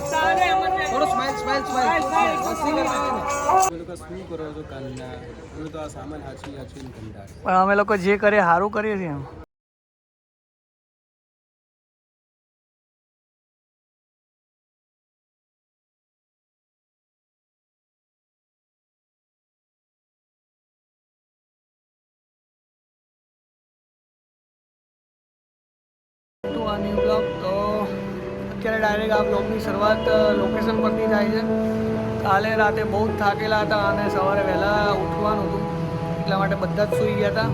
થોડો smile smile smile મસ્તી કરતા શું કરો છો કાલના હું તો આ સામાન હાચવી કંટાળ પણ અમે લોકો જે કરીએ સારું કરીએ છીએ તો આ ન્યૂ બ્લોગ તો અત્યારે ડાયરેક્ટ આ બ્લોગની શરૂઆત લોકેશન પરથી થાય છે કાલે રાતે બહુ જ થાકેલા હતા અને સવારે વહેલા ઉઠવાનું હતું એટલા માટે બધા જ સૂઈ ગયા હતા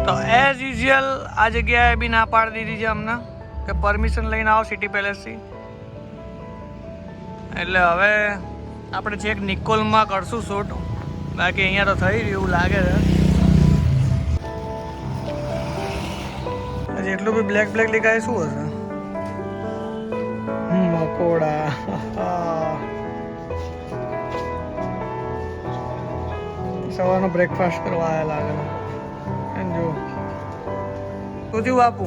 તો એઝ યુઝ્યુઅલ આ જગ્યાએ બી ના પાડી દીધી છે અમને કે પરમિશન લઈને આવો સિટી પેલેસથી એટલે હવે આપણે છેક નિકોલમાં કરશું શૂટ બાકી અહીંયા તો થઈ રહ્યું એવું લાગે છે જેટલું બી બ્લેક બ્લેક દેખાય શું હશે મકોડા સવારનો બ્રેકફાસ્ટ કરવા આવ્યા લાગે જો શું થયું બાપુ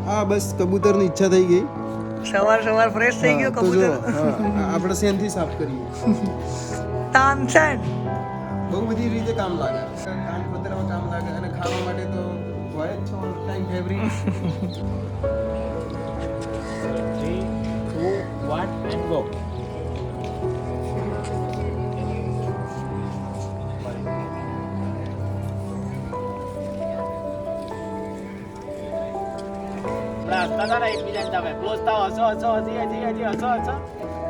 હા બસ કબૂતરની ઈચ્છા થઈ ગઈ સવાર ફ્રેશ થઈ ગયો કબૂતર આપણે સેનથી સાફ કરીએ તાનસેન બહુ બધી રીતે કામ લાગે કાન ખોતરવામાં કામ લાગે અને ખાવા માટે તો હોય જ છે all time favourite 3 2 1 and go તારા એકબીજાને તમે ક્લોઝ થાવ હસો હજી હસો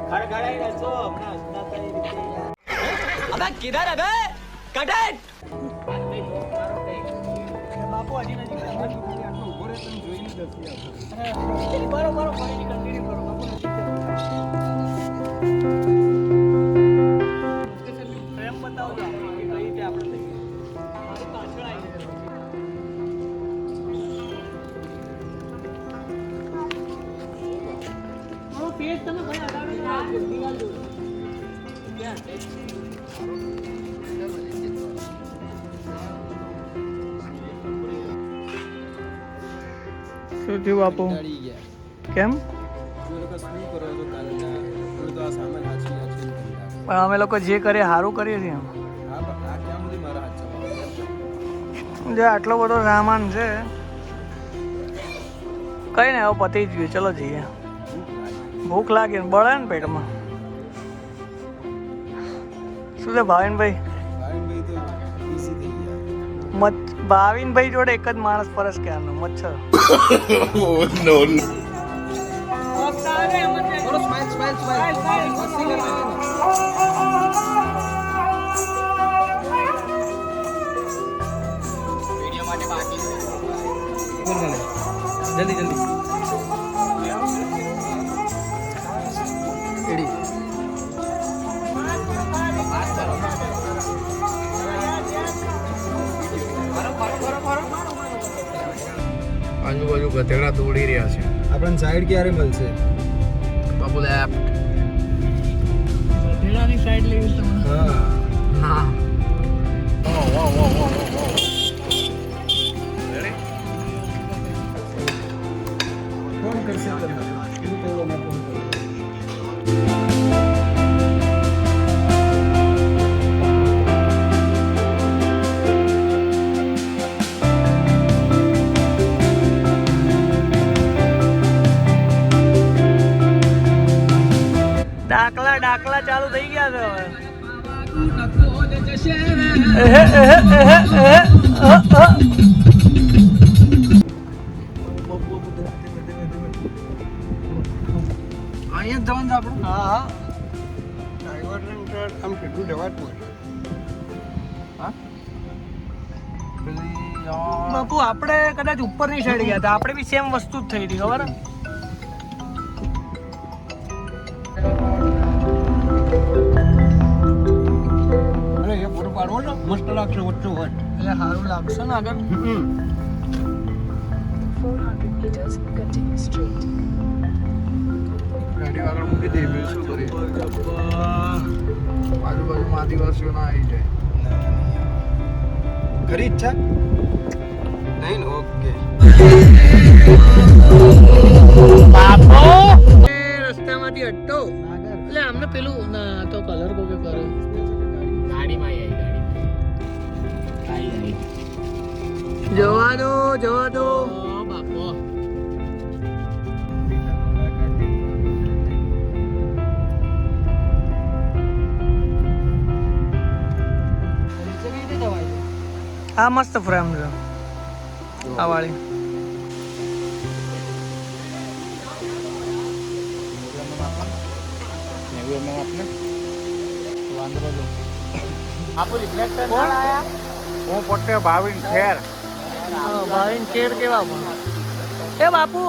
ખડખડાઈ હસો હમણાં હસતા થઈ રીતે અબે કિધર અબે કટ ઇટ બાપુ હજી નજીક આટલો ઉભો રહે તમે જોઈ લીધો છે બરોબર ફરી કન્ટિન્યુ કરો બાપુ નજીક પ્રેમ બતાવજો કે કઈ રીતે આપણે થઈ મારી પાછળ આવી છે પેજ તમે ભાઈ અડાડો દિવાલ દો ક્યાં શું થયું બાપુ કેમ પણ અમે લોકો જે કરીએ સારું કરીએ છીએ જે આટલો બધો સામાન છે કઈ ને હવે પતી જ ગયું ચલો જઈએ ભૂખ લાગી ને બળે ને પેટમાં શું છે ભાવિનભાઈ ભાવિનભાઈ જોડે એક જ માણસ ફરસ ક્યારનો મચ્છર થોડો સ્માઈલ સ્માઈલ સ્માઈલ મસ્તી કરતા વિડિયો માટે બાકી છે બોલ મને જલ્દી એડી આજુબાજુ ગધેડા દોડી રહ્યા છે આપણને સાઈડ ક્યારે મળશે બાબુ લેફ્ટ ગધેડાની સાઈડ લેવી તમને હા ફોન કરશે તમને એવું તો ના ફોન કરો ડાકલા ચાલુ થઈ ગયા છે અહીંયા જવાનું આપણું હા ડ્રાઈવર આમ કેટલું જવાતું હોય બાપુ આપણે કદાચ ઉપરની સાઈડ ગયા હતા આપણે બી સેમ વસ્તુ જ થઈ હતી ખબર મસ્ત લાગશે વચ્ચે હોય એટલે સારું લાગશે ને આગળ 400 meters continue straight. દે બીજું શું કરીએ જબ્બર. આજુબાજુમાં આદિવાસીઓ ના આવી જાય ખરી ઈચ્છા નહીં ને ઓકે એ રસ્તામાંથી હટતો એટલે આમને પેલું ના તો કલર કોકે કર્યો ગાડીમાં આવી જવા દો જવા દો બાપો આ મસ્ત ફ્રેમ છે આ વાળી આપો રિફ્લેક્ટર ના આયા હું પોતે ભાવિન ખેર ભાઈ કેર કેવા પણ એ બાપુ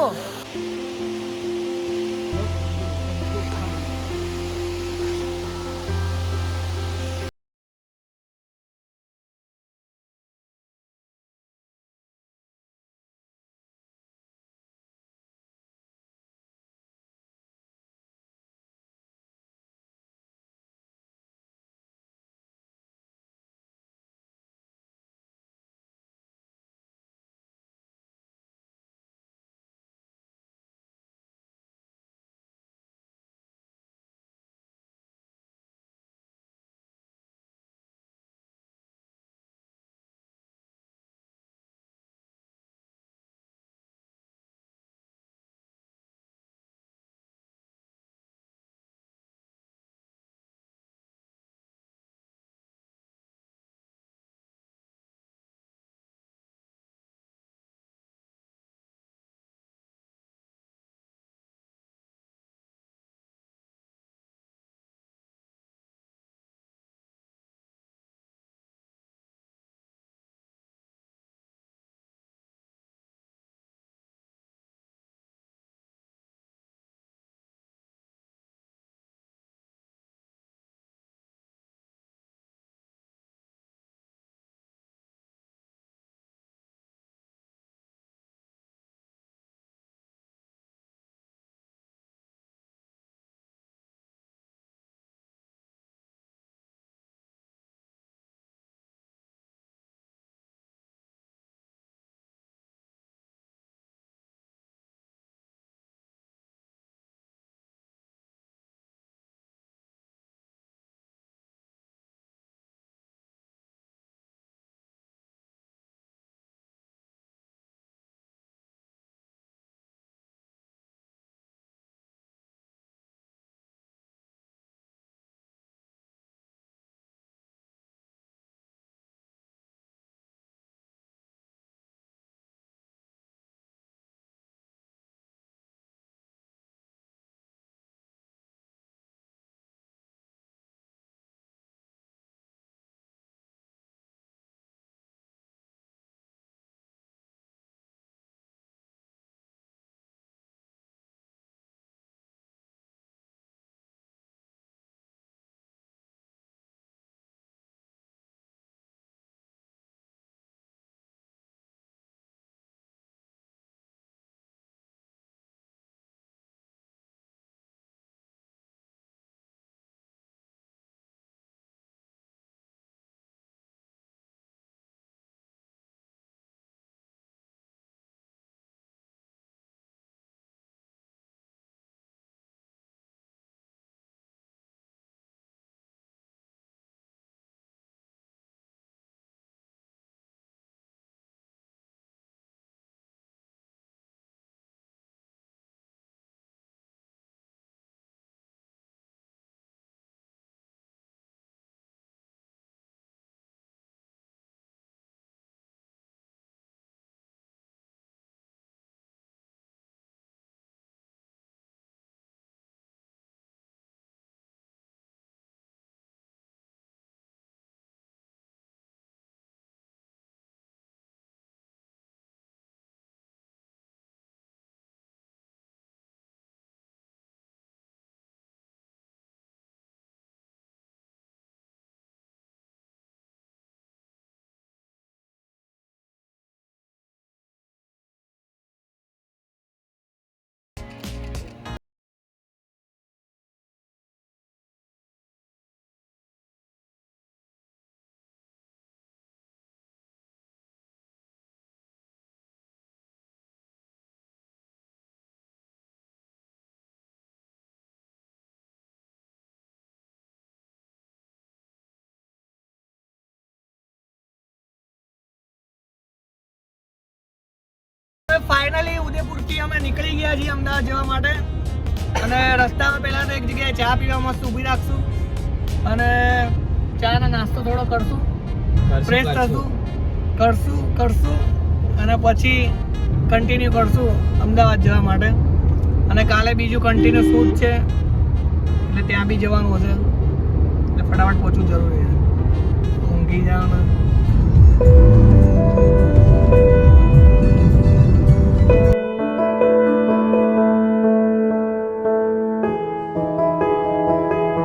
ફાઇનલી ઉદયપુરથી અમે નીકળી ગયા છીએ અમદાવાદ જવા માટે અને રસ્તામાં પહેલા તો એક જગ્યાએ ચા પીવા મસ્ત ઊભી રાખશું અને ચાનો નાસ્તો થોડો કરશું, ફ્રેશ થશું, કરશું અને પછી કન્ટિન્યુ કરશું અમદાવાદ જવા માટે. અને કાલે બીજું કન્ટિન્યુ શૂટ છે એટલે ત્યાં બી જવાનું હશે એટલે ફટાફટ પહોંચવું જરૂરી છે. ઊંઘી જવાનું.